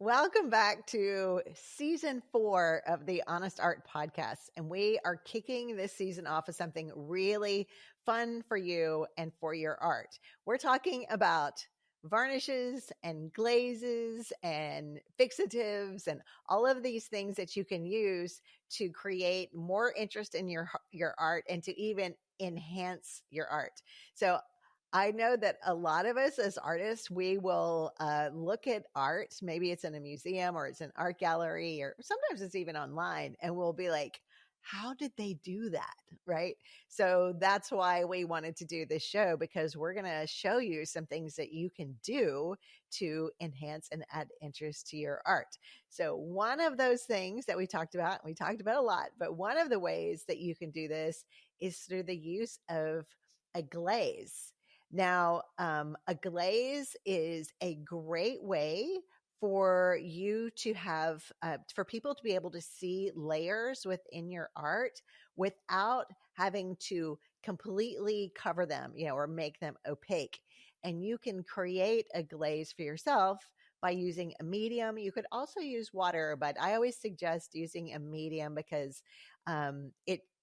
Welcome back to season 4 of the Honest Art Podcast. And we are kicking this season off with something really fun for you and for your art. We're talking about varnishes and glazes and fixatives and all of these things that you can use to create more interest in your art and to even enhance your art. So I know that a lot of us as artists, we will look at art. Maybe it's in a museum or it's an art gallery, or sometimes it's even online, and we'll be like, how did they do that? Right. So that's why we wanted to do this show, because we're going to show you some things that you can do to enhance and add interest to your art. So one of those things that we talked about a lot, but one of the ways that you can do this is through the use of a glaze. Now, a glaze is a great way for you to have, for people to be able to see layers within your art without having to completely cover them, or make them opaque. And you can create a glaze for yourself by using a medium. You could also use water, but I always suggest using a medium because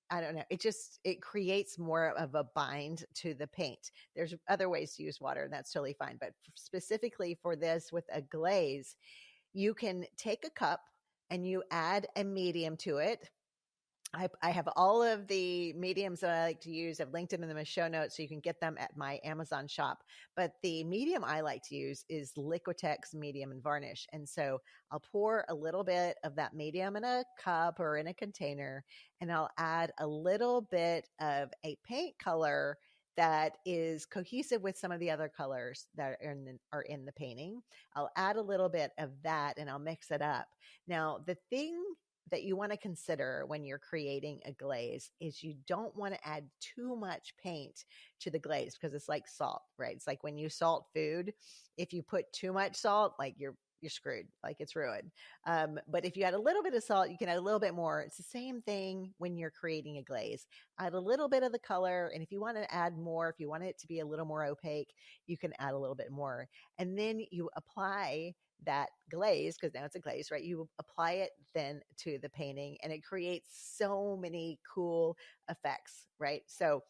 I don't know. It creates more of a bind to the paint. There's other ways to use water, and that's totally fine. But specifically for this with a glaze, you can take a cup and you add a medium to it. I have all of the mediums that I like to use. I've linked them in the show notes so you can get them at my Amazon shop. But the medium I like to use is Liquitex Medium and Varnish. And so I'll pour a little bit of that medium in a cup or in a container, and I'll add a little bit of a paint color that is cohesive with some of the other colors that are in the painting. I'll add a little bit of that and I'll mix it up. Now, the thing that you want to consider when you're creating a glaze is you don't want to add too much paint to the glaze, because it's like salt, right? It's like when you salt food, if you put too much salt, like you're screwed, like it's ruined. But if you add a little bit of salt, you can add a little bit more. It's the same thing when you're creating a glaze. Add a little bit of the color, and if you want to add more, if you want it to be a little more opaque, you can add a little bit more. And then you apply that glaze, because now it's a glaze, right? You apply it then to the painting, and it creates so many cool effects, right? So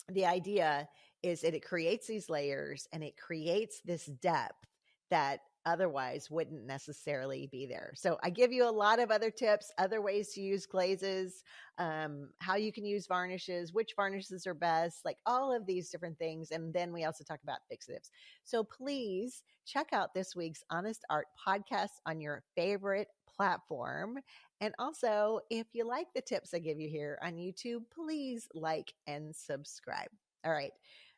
the idea is that it creates these layers and it creates this depth that otherwise wouldn't necessarily be there. So I give you a lot of other tips, other ways to use glazes, how you can use varnishes, which varnishes are best, like all of these different things. And then we also talk about fixatives. So please check out this week's Honest Art Podcast on your favorite platform. And also, if you like the tips I give you here on YouTube, please like and subscribe. All right.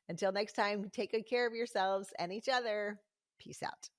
Until next time, take good care of yourselves and each other. Peace out.